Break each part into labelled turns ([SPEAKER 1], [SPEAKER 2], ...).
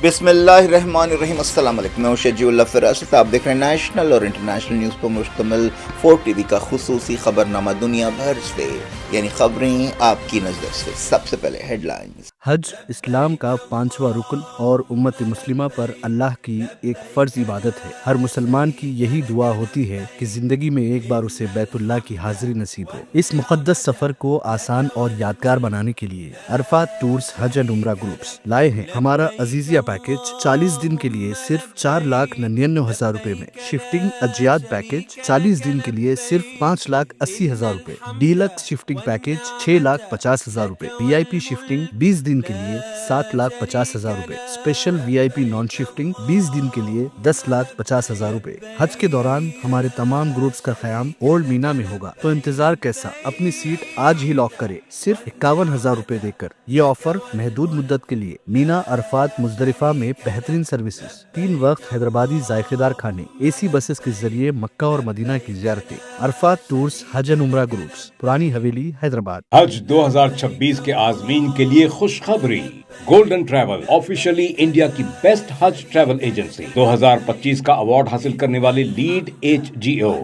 [SPEAKER 1] بسم اللہ الرحمن الرحیم۔ السلام علیکم، میں شجیع اللہ فراست۔ آپ دیکھ رہے ہیں نیشنل اور انٹرنیشنل نیوز پر مشتمل 4 ٹی وی کا خصوصی خبرنامہ دنیا بھر سے، یعنی خبریں آپ کی نظر سے۔ سب سے پہلے ہیڈ لائنز۔
[SPEAKER 2] حج اسلام کا 5واں رکن اور امت مسلمہ پر اللہ کی ایک فرض عبادت ہے۔ ہر مسلمان کی یہی دعا ہوتی ہے کہ زندگی میں ایک بار اسے بیت اللہ کی حاضری نصیب ہو۔ اس مقدس سفر کو آسان اور یادگار بنانے کے لیے عرفات ٹورز حج اینڈ عمرہ گروپس لائے ہیں ہمارا عزیزیہ پیکج 40 دن کے لیے صرف 4,99,000 روپے میں، شفٹنگ اجیاد پیکج 40 دن کے لیے صرف 5,80,000 روپے، ڈیلکس شفٹنگ پیکج 6,50,000 روپے، وی آئی پی شفٹنگ 20 دن کے لیے 7,50,000 روپے، اسپیشل وی آئی پی نان شفٹنگ 20 دن کے لیے 10,50,000 روپے۔ حج کے دوران ہمارے تمام گروپس کا قیام اولڈ مینا میں ہوگا، تو انتظار کیسا؟ اپنی سیٹ آج ہی لاک کرے صرف 51,000 روپے دے کر۔ یہ آفر محدود مدت کے لیے۔ مینا، عرفات، مزدلفہ میں بہترین سروسز، 3 وقت حیدرآبادی ذائقے دار کھانے، اے سی بسز کے ذریعے مکہ اور مدینہ کی زیارتیں۔ عرفات ٹورز حج اینڈ عمرہ گروپس، پرانی حویلی، حیدرآباد۔
[SPEAKER 3] حج 2026 کے عازمین کے لیے خوشخبری۔ گولڈن ٹریول آفیشلی انڈیا کی بیسٹ حج ٹریول ایجنسی 2025 کا ایوارڈ حاصل کرنے والے لیڈ HGO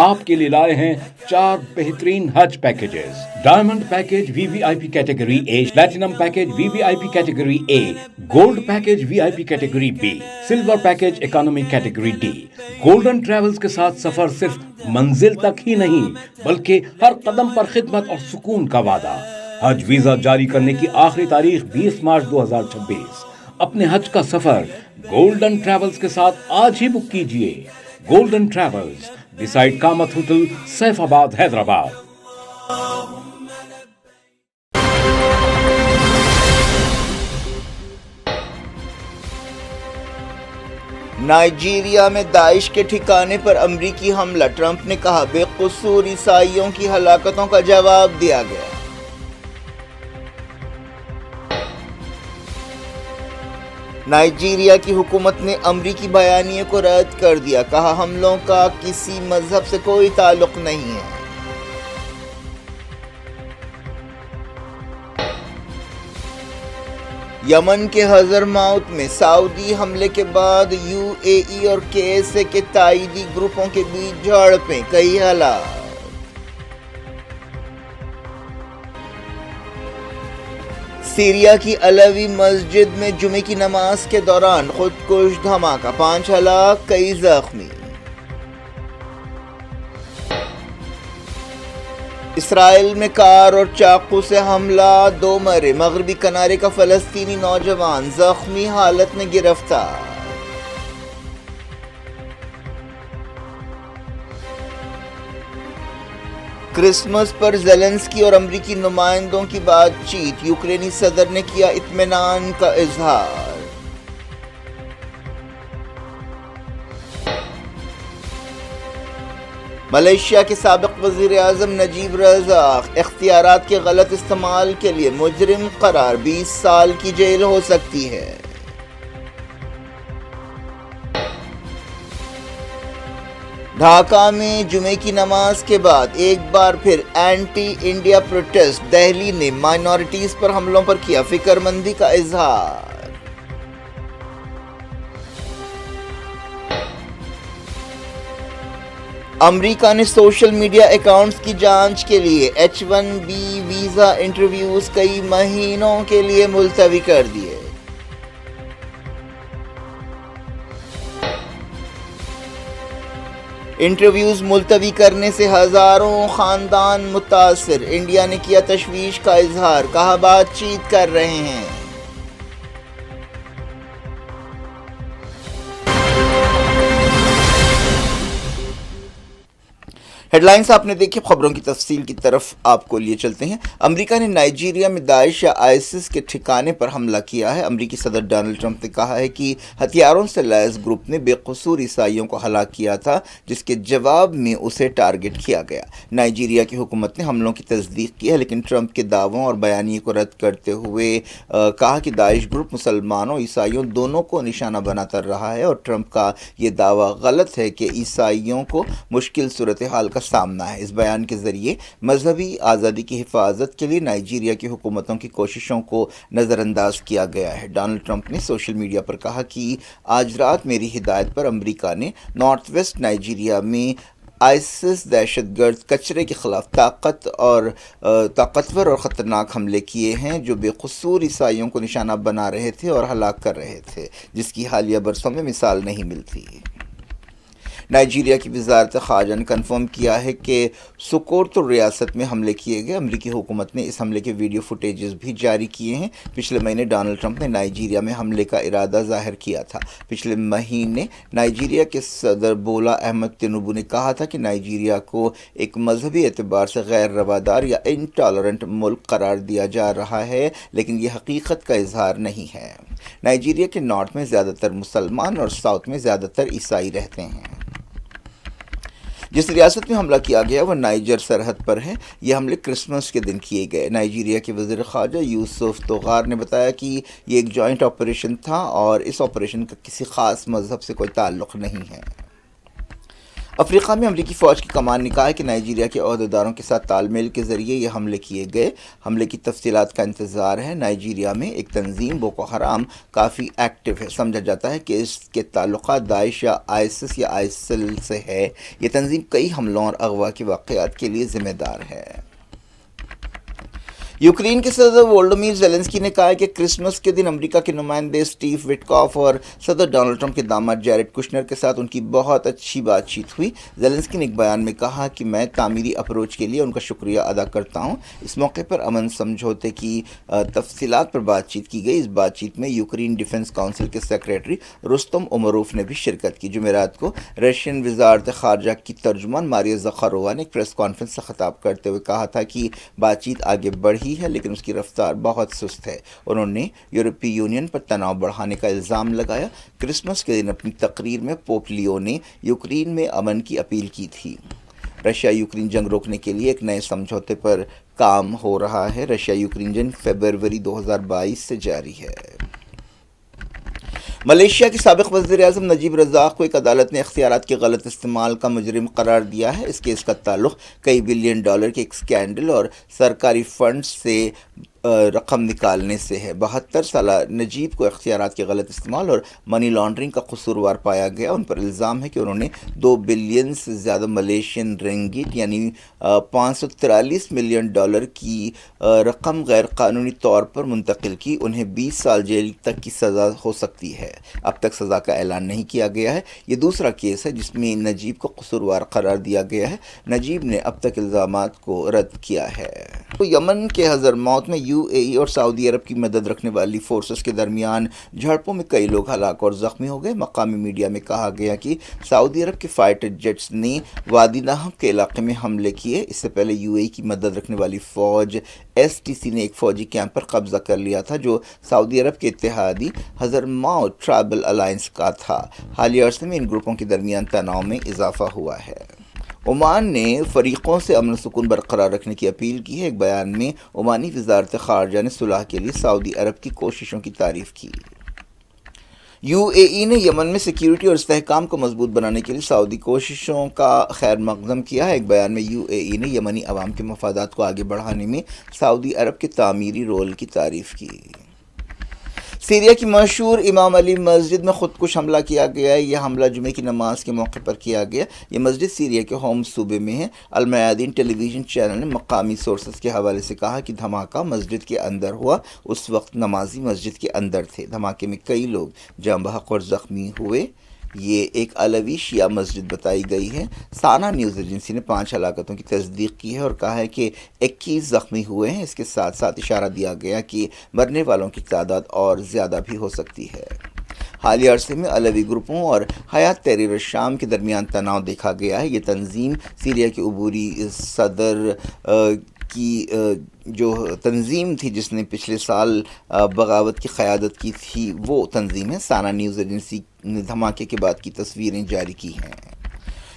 [SPEAKER 3] آپ کے لیے لائے ہیں 4 بہترین حج packages. Diamond package VVIP category A، platinum package VVIP category A، gold package VIP category B، silver package economy category D۔ Golden travels کے ساتھ سفر صرف منزل تک ہی نہیں بلکہ ہر قدم پر خدمت اور سکون کا وعدہ۔ حج ویزا جاری کرنے کی آخری تاریخ 20 مارچ 2026۔ اپنے حج کا سفر گولڈن ٹریولز کے ساتھ آج ہی بک کیجئے۔ گولڈن ٹریولز، بیسائیڈ کامت ہوٹل، سیف آباد، حیدرآباد۔
[SPEAKER 1] نائجیریا میں داعش کے ٹھکانے پر امریکی حملہ، ٹرمپ نے کہا بے قصور عیسائیوں کی ہلاکتوں کا جواب دیا گیا۔ نائجیریا کی حکومت نے امریکی بیانیے کو رد کر دیا، کہا حملوں کا کسی مذہب سے کوئی تعلق نہیں ہے۔ یمن کے حضرموت میں سعودی حملے کے بعد UAE اور KSA کے تائیدی گروپوں کے بیچ جھڑپیں، کئی ہلاک۔ سیریا کی علوی مسجد میں جمعے کی نماز کے دوران خودکش دھماکہ، 5 ہلاک، کئی زخمی۔ اسرائیل میں کار اور چاقو سے حملہ، 2 مرے، مغربی کنارے کا فلسطینی نوجوان زخمی حالت میں گرفتار۔ کرسمس پر زیلنسکی اور امریکی نمائندوں کی بات چیت، یوکرینی صدر نے کیا اطمینان کا اظہار۔ ملائیشیا کے سابق وزیر اعظم نجیب رزاق اختیارات کے غلط استعمال کے لیے مجرم قرار، 20 سال کی جیل ہو سکتی ہے۔ ڈھاکہ میں جمعے کی نماز کے بعد ایک بار پھر اینٹی انڈیا پروٹیسٹ، دہلی نے مائنورٹیز پر حملوں پر کیا فکر مندی کا اظہار۔ امریکہ نے سوشل میڈیا اکاؤنٹس کی جانچ کے لیے H1B ویزا انٹرویوز کئی مہینوں کے لیے ملتوی کر دیے۔ انٹرویوز ملتوی کرنے سے ہزاروں خاندان متاثر، انڈیا نے کیا تشویش کا اظہار، کہا بات چیت کر رہے ہیں۔ ہیڈ لائنز آپ نے دیکھی، خبروں کی تفصیل کی طرف آپ کو لیے چلتے ہیں۔ امریکہ نے نائجیریا میں داعش یا ISIS کے ٹھکانے پر حملہ کیا ہے۔ امریکی صدر ڈونلڈ ٹرمپ نے کہا ہے کہ ہتھیاروں سے لیس گروپ نے بے قصور عیسائیوں کو ہلاک کیا تھا، جس کے جواب میں اسے ٹارگٹ کیا گیا۔ نائجیریا کی حکومت نے حملوں کی تصدیق کی ہے، لیکن ٹرمپ کے دعووں اور بیانیے کو رد کرتے ہوئے کہا کہ داعش گروپ مسلمانوں عیسائیوں دونوں کو نشانہ بناتا رہا ہے، اور ٹرمپ کا یہ دعویٰ غلط ہے کہ عیسائیوں کو مشکل صورتحال کا کا سامنا ہے۔ اس بیان کے ذریعے مذہبی آزادی کی حفاظت کے لیے نائجیریا کی حکومتوں کی کوششوں کو نظر انداز کیا گیا ہے۔ ڈونلڈ ٹرمپ نے سوشل میڈیا پر کہا کہ آج رات میری ہدایت پر امریکہ نے نارتھ ویسٹ نائجیریا میں آئسس دہشت گرد کچرے کے خلاف طاقتور اور خطرناک حملے کیے ہیں جو بے قصور عیسائیوں کو نشانہ بنا رہے تھے اور ہلاک کر رہے تھے، جس کی حالیہ برسوں میں مثال نہیں ملتی۔ نائجیریا کی وزارت خارجہ نے کنفرم کیا ہے کہ سکورتو ریاست میں حملے کیے گئے۔ امریکی حکومت نے اس حملے کے ویڈیو فوٹیجز بھی جاری کیے ہیں۔ پچھلے مہینے ڈونلڈ ٹرمپ نے نائجیریا میں حملے کا ارادہ ظاہر کیا تھا۔ پچھلے مہینے نائجیریا کے صدر بولا احمد تنوبو نے کہا تھا کہ نائجیریا کو ایک مذہبی اعتبار سے غیر روادار یا انٹالرنٹ ملک قرار دیا جا رہا ہے، لیکن یہ حقیقت کا اظہار نہیں ہے۔ نائجیریا کے نارتھ میں زیادہ تر مسلمان اور ساؤتھ میں زیادہ تر عیسائی رہتے ہیں۔ جس ریاست میں حملہ کیا گیا وہ نائجر سرحد پر ہے۔ یہ حملے کرسمس کے دن کیے گئے۔ نائجیریا کے وزیر خارجہ یوسف توغار نے بتایا کہ یہ ایک جوائنٹ آپریشن تھا اور اس آپریشن کا کسی خاص مذہب سے کوئی تعلق نہیں ہے۔ افریقہ میں امریکی فوج کی کمان نے کہا ہے کہ نائجیریا کے عہدیداروں کے ساتھ تال میل کے ذریعے یہ حملے کیے گئے۔ حملے کی تفصیلات کا انتظار ہے۔ نائجیریا میں ایک تنظیم بوکو حرام کافی ایکٹیو ہے۔ سمجھا جاتا ہے کہ اس کے تعلقات داعش یا آئسس یا آئسل سے ہے۔ یہ تنظیم کئی حملوں اور اغوا کے واقعات کے لیے ذمہ دار ہے۔ یوکرین کے صدر وولڈیمیر زیلنسکی نے کہا ہے کہ کرسمس کے دن امریکہ کے نمائندے اسٹیو وٹکاف اور صدر ڈونلڈ ٹرمپ کے داماد جیریڈ کشنر کے ساتھ ان کی بہت اچھی بات چیت ہوئی۔ زیلنسکی نے ایک بیان میں کہا کہ میں تعمیری اپروچ کے لیے ان کا شکریہ ادا کرتا ہوں۔ اس موقع پر امن سمجھوتے کی تفصیلات پر بات چیت کی گئی۔ اس بات چیت میں یوکرین ڈیفنس کونسل کے سیکریٹری رستم امروف نے بھی شرکت کی۔ جمعرات کو رشین وزارت خارجہ کی ترجمان ماریا زخارووا نے ایک پریس کانفرنس سے خطاب کرتے ہوئے کہا تھا کہ بات چیت آگے بڑھی ہے لیکن اس کی رفتار بہت سست ہے۔ انہوں نے یورپی یونین پر تناؤ بڑھانے کا الزام لگایا۔ کرسمس کے دن اپنی تقریر میں پوپ لیو نے یوکرین میں امن کی اپیل کی تھی۔ رشیا یوکرین جنگ روکنے کے لیے ایک نئے سمجھوتے پر کام ہو رہا ہے۔ رشیا یوکرین جنگ فروری 2022 سے جاری ہے۔ ملیشیا کے سابق وزیر اعظم نجیب رزاق کو ایک عدالت نے اختیارات کے غلط استعمال کا مجرم قرار دیا ہے۔ اس کیس کا تعلق کئی بلین ڈالر کے ایک اسکینڈل اور سرکاری فنڈز سے رقم نکالنے سے ہے۔ 72 سالہ نجیب کو اختیارات کے غلط استعمال اور منی لانڈرنگ کا قصوروار پایا گیا۔ ان پر الزام ہے کہ انہوں نے 2 بلین سے زیادہ ملیشین رنگٹ یعنی 543 ملین ڈالر کی رقم غیر قانونی طور پر منتقل کی۔ انہیں 20 سال جیل تک کی سزا ہو سکتی ہے۔ اب تک سزا کا اعلان نہیں کیا گیا ہے۔ یہ دوسرا کیس ہے جس میں نجیب کو قصوروار قرار دیا گیا ہے۔ نجیب نے اب تک الزامات کو رد کیا ہے۔ یمن کے حضرموت میں یو اے ای اور سعودی عرب کی مدد رکھنے والی فورسز کے درمیان جھڑپوں میں کئی لوگ ہلاک اور زخمی ہو گئے۔ مقامی میڈیا میں کہا گیا کہ سعودی عرب کے فائٹر جیٹس نے وادی نہب کے علاقے میں حملے کیے۔ اس سے پہلے یو اے ای کی مدد رکھنے والی فوج ایس ٹی سی نے ایک فوجی کیمپ پر قبضہ کر لیا تھا جو سعودی عرب کے اتحادی حضرموت ٹرائبل الائنس کا تھا۔ حالیہ عرصے میں ان گروپوں کے درمیان تناؤ میں اضافہ ہوا ہے۔ عمان نے فریقوں سے امن و سکون برقرار رکھنے کی اپیل کی ہے۔ ایک بیان میں عمانی وزارت خارجہ نے صلح کے لیے سعودی عرب کی کوششوں کی تعریف کی۔ یو اے ای نے یمن میں سیکیورٹی اور استحکام کو مضبوط بنانے کے لیے سعودی کوششوں کا خیر مقدم کیا ہے۔ ایک بیان میں یو اے ای نے یمنی عوام کے مفادات کو آگے بڑھانے میں سعودی عرب کے تعمیری رول کی تعریف کی۔ سیریا کی مشہور امام علی مسجد میں خودکش حملہ کیا گیا ہے۔ یہ حملہ جمعے کی نماز کے موقع پر کیا گیا۔ یہ مسجد سیریا کے ہوم صوبے میں ہے۔ المیادین ٹیلی ویژن چینل نے مقامی سورسز کے حوالے سے کہا کہ دھماکہ مسجد کے اندر ہوا۔ اس وقت نمازی مسجد کے اندر تھے۔ دھماکے میں کئی لوگ جاں بحق اور زخمی ہوئے۔ یہ ایک علوی شیعہ مسجد بتائی گئی ہے۔ سانا نیوز ایجنسی نے 5 ہلاکتوں کی تصدیق کی ہے اور کہا ہے کہ 21 زخمی ہوئے ہیں۔ اس کے ساتھ ساتھ اشارہ دیا گیا کہ مرنے والوں کی تعداد اور زیادہ بھی ہو سکتی ہے۔ حالیہ عرصے میں علوی گروپوں اور حیات تحریر الشام کے درمیان تناؤ دیکھا گیا ہے۔ یہ تنظیم سیریا کے عبوری صدر کی جو تنظیم تھی جس نے پچھلے سال بغاوت کی قیادت کی تھی وہ تنظیم ہے۔ سانا نیوز ایجنسی نے دھماکے کے بعد کی تصویریں جاری کی ہیں۔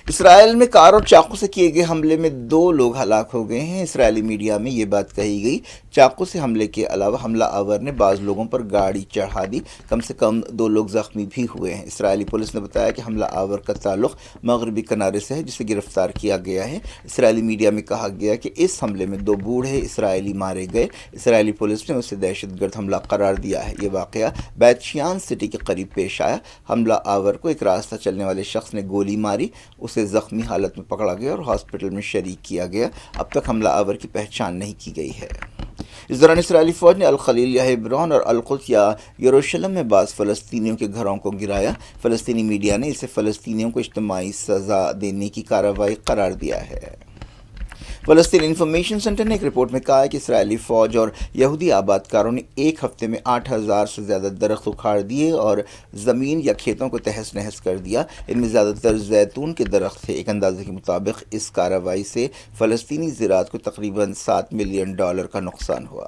[SPEAKER 1] اسرائیل میں کار اور چاقو سے کیے گئے حملے میں 2 لوگ ہلاک ہو گئے ہیں۔ اسرائیلی میڈیا میں یہ بات کہی گئی۔ چاقو سے حملے کے علاوہ حملہ آور نے بعض لوگوں پر گاڑی چڑھا دی۔ کم سے کم 2 لوگ زخمی بھی ہوئے ہیں۔ اسرائیلی پولیس نے بتایا کہ حملہ آور کا تعلق مغربی کنارے سے ہے، جسے گرفتار کیا گیا ہے۔ اسرائیلی میڈیا میں کہا گیا کہ اس حملے میں 2 بوڑھے اسرائیلی مارے گئے۔ اسرائیلی پولیس نے اسے دہشت گرد حملہ قرار دیا ہے۔ یہ واقعہ بیت شیان سٹی کے قریب پیش آیا۔ حملہ آور کو ایک راستہ چلنے والے شخص نے گولی ماری، اسے زخمی حالت میں پکڑا گیا اور ہاسپٹل میں شریک کیا گیا۔ اب تک حملہ آور کی پہچان نہیں کی گئی ہے۔ اس دوران اسرائیلی فوج نے الخلیل یا ہیبرون اور القدس یا یروشلم میں بعض فلسطینیوں کے گھروں کو گرایا۔ فلسطینی میڈیا نے اسے فلسطینیوں کو اجتماعی سزا دینے کی کارروائی قرار دیا ہے۔ فلسطین انفارمیشن سینٹر نے ایک رپورٹ میں کہا ہے کہ اسرائیلی فوج اور یہودی آباد کاروں نے ایک ہفتے میں 8,000 سے زیادہ درخت اکھاڑ دیے اور زمین یا کھیتوں کو تہس نہس کر دیا۔ ان میں زیادہ تر زیتون کے درخت تھے۔ ایک اندازے کے مطابق اس کارروائی سے فلسطینی زراعت کو تقریباً $7 ملین کا نقصان ہوا۔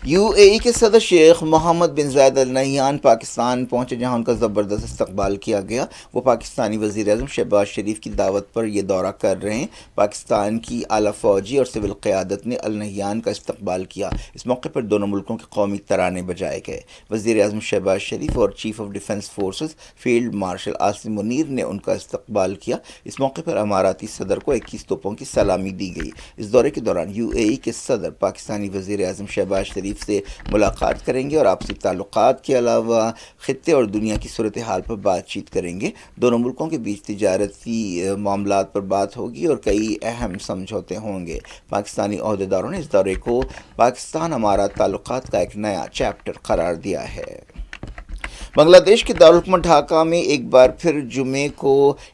[SPEAKER 1] UAE کے صدر شیخ محمد بن زائد ال نہیان پاکستان پہنچے، جہاں ان کا زبردست استقبال کیا گیا۔ وہ پاکستانی وزیر اعظم شہباز شریف کی دعوت پر یہ دورہ کر رہے ہیں۔ پاکستان کی اعلیٰ فوجی اور سول قیادت نے ال نہیان کا استقبال کیا۔ اس موقع پر دونوں ملکوں کے قومی ترانے بجائے گئے۔ وزیر اعظم شہباز شریف اور chief of defence forces field marshal Asim Munir نے ان کا استقبال کیا۔ اس موقع پر اماراتی صدر کو 21 توپوں کی سلامی دی گئی۔ اس دورے کے دوران UAE کے صدر پاکستانی وزیر اعظم شہباز شریف سے ملاقات کریں گے اور آپسی تعلقات کے علاوہ خطے اور دنیا کی صورتحال پر بات چیت کریں گے۔ دونوں ملکوں کے بیچ تجارتی معاملات پر بات ہوگی اور کئی اہم سمجھوتے ہوں گے۔ پاکستانی عہدیداروں نے اس دورے کو پاکستان امارات تعلقات کا ایک نیا چیپٹر قرار دیا ہے۔ بنگلہ دیش کے دارالحکومت ڈھاکہ میں ایک بار پھر جمعے کو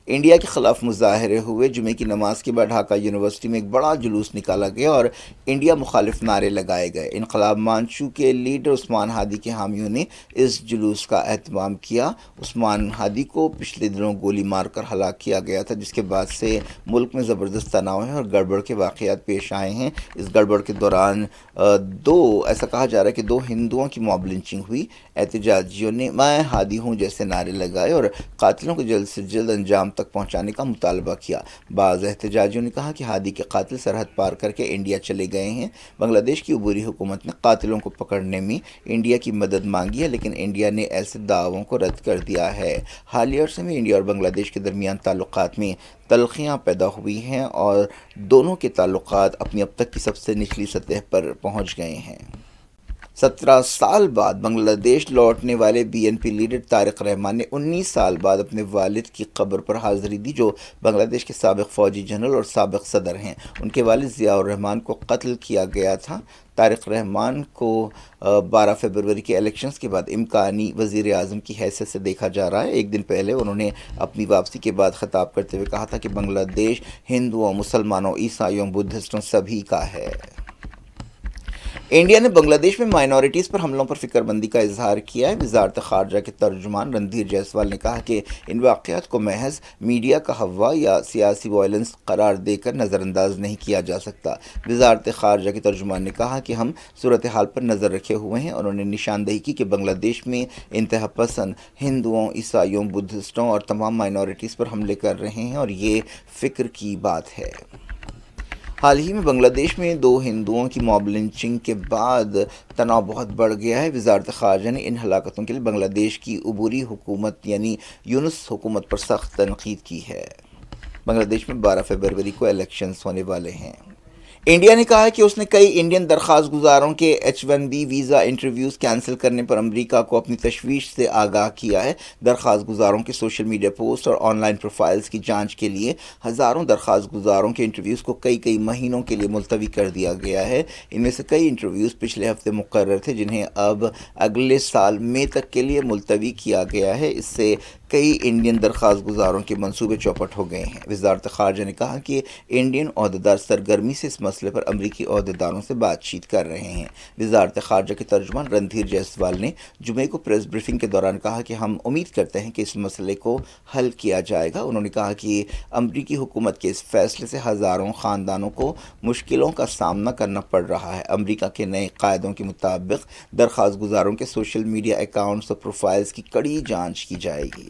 [SPEAKER 1] انڈیا کے خلاف مظاہرے ہوئے۔ جمعے کی نماز کے بعد ڈھاکہ یونیورسٹی میں ایک بڑا جلوس نکالا گیا اور انڈیا مخالف نعرے لگائے گئے۔ انقلاب مانچو کے لیڈر عثمان ہادی کے حامیوں نے اس جلوس کا اہتمام کیا۔ عثمان ہادی کو پچھلے دنوں گولی مار کر ہلاک کیا گیا تھا، جس کے بعد سے ملک میں زبردست تناؤ ہے اور گڑبڑ کے واقعات پیش آئے ہیں۔ اس گڑبڑ کے دوران ایسا کہا جا رہا ہے کہ 2 ہندوؤں کی موب لنچنگ ہوئی۔ احتجاجیوں نے میں ہادی ہوں جیسے نعرے لگائے اور قاتلوں کو جلد سے جلد انجام تک پہنچانے کا مطالبہ کیا۔ بعض احتجاجیوں نے کہا کہ ہادی کے قاتل سرحد پار کر کے انڈیا چلے گئے ہیں۔ بنگلہ دیش کی عبوری حکومت نے قاتلوں کو پکڑنے میں انڈیا کی مدد مانگی ہے، لیکن انڈیا نے ایسے دعووں کو رد کر دیا ہے۔ حالیہ عرصے میں انڈیا اور بنگلہ دیش کے درمیان تعلقات میں تلخیاں پیدا ہوئی ہیں اور دونوں کے تعلقات اپنی اب تک کی سب سے نچلی سطح پر پہنچ گئے ہیں۔ 17 سال بعد بنگلہ دیش لوٹنے والے BNP لیڈر طارق رحمان نے 19 سال بعد اپنے والد کی قبر پر حاضری دی، جو بنگلہ دیش کے سابق فوجی جنرل اور سابق صدر ہیں۔ ان کے والد ضیاء الرحمان کو قتل کیا گیا تھا۔ طارق رحمان کو 12 فروری کے الیکشنز کے بعد امکانی وزیر اعظم کی حیثیت سے دیکھا جا رہا ہے۔ ایک دن پہلے انہوں نے اپنی واپسی کے بعد خطاب کرتے ہوئے کہا تھا کہ بنگلہ دیش ہندوؤں، مسلمانوں، عیسائیوں، بدھسٹوں سبھی کا ہے۔ انڈیا نے بنگلہ دیش میں مائنورٹیز پر حملوں پر فکر مندی کا اظہار کیا ہے۔ وزارت خارجہ کے ترجمان رندھیر جیسوال نے کہا کہ ان واقعات کو محض میڈیا کا ہوا یا سیاسی وائلنس قرار دے کر نظر انداز نہیں کیا جا سکتا۔ وزارت خارجہ کے ترجمان نے کہا کہ ہم صورتحال پر نظر رکھے ہوئے ہیں۔ انہوں نے نشاندہی کی کہ بنگلہ دیش میں انتہا پسند ہندوؤں، عیسائیوں، بدھسٹوں اور تمام مائنورٹیز پر حملے کر رہے ہیں اور یہ فکر کی بات ہے۔ حال ہی میں بنگلہ دیش میں 2 ہندوؤں کی موب لنچنگ کے بعد تناؤ بہت بڑھ گیا ہے۔ وزارت خارجہ نے ان ہلاکتوں کے لیے بنگلہ دیش کی عبوری حکومت یعنی یونس حکومت پر سخت تنقید کی ہے۔ بنگلہ دیش میں 12 فروری کو الیکشنز ہونے والے ہیں۔ انڈیا نے کہا ہے کہ اس نے کئی انڈین درخواست گزاروں کے H1B ویزا انٹرویوز کینسل کرنے پر امریکہ کو اپنی تشویش سے آگاہ کیا ہے۔ درخواست گزاروں کے سوشل میڈیا پوسٹ اور آن لائن پروفائلز کی جانچ کے لیے ہزاروں درخواست گزاروں کے انٹرویوز کو کئی مہینوں کے لیے ملتوی کر دیا گیا ہے۔ ان میں سے کئی انٹرویوز پچھلے ہفتے مقرر تھے، جنہیں اب اگلے سال مئی تک کے لیے ملتوی کیا گیا ہے۔ اس سے کئی انڈین درخواست گزاروں کے منصوبے چوپٹ ہو گئے ہیں۔ وزارت خارجہ نے کہا کہ انڈین عہدیدار سرگرمی سے اس مسئلے پر امریکی عہدیداروں سے بات چیت کر رہے ہیں۔ وزارت خارجہ کے ترجمان رندھیر جیسوال نے جمعے کو پریس بریفنگ کے دوران کہا کہ ہم امید کرتے ہیں کہ اس مسئلے کو حل کیا جائے گا۔ انہوں نے کہا کہ امریکی حکومت کے اس فیصلے سے ہزاروں خاندانوں کو مشکلوں کا سامنا کرنا پڑ رہا ہے۔ امریکہ کے نئے قاعدوں کے مطابق درخواست گزاروں کے سوشل میڈیا اکاؤنٹس اور پروفائلز کی کڑی جانچ کی جائے گی۔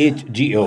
[SPEAKER 3] HGO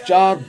[SPEAKER 3] 4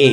[SPEAKER 3] A,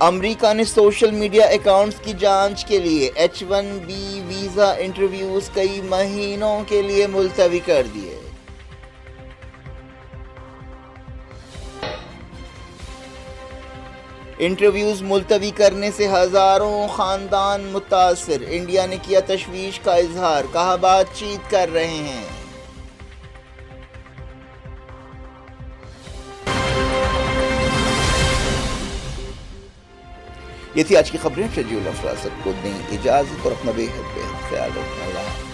[SPEAKER 1] امریکہ نے سوشل میڈیا اکاؤنٹس کی جانچ کے لیے H-1B ویزا انٹرویوز کئی مہینوں کے لیے ملتوی کر دیے۔ انٹرویوز ملتوی کرنے سے ہزاروں خاندان متاثر، انڈیا نے کیا تشویش کا اظہار، کہا بات چیت کر رہے ہیں۔ یہ تھی آج کی خبریں، شجیع الافراد سب کو دیں اجازت اور اپنا بے حد خیال رکھنا۔ اللہ حافظ۔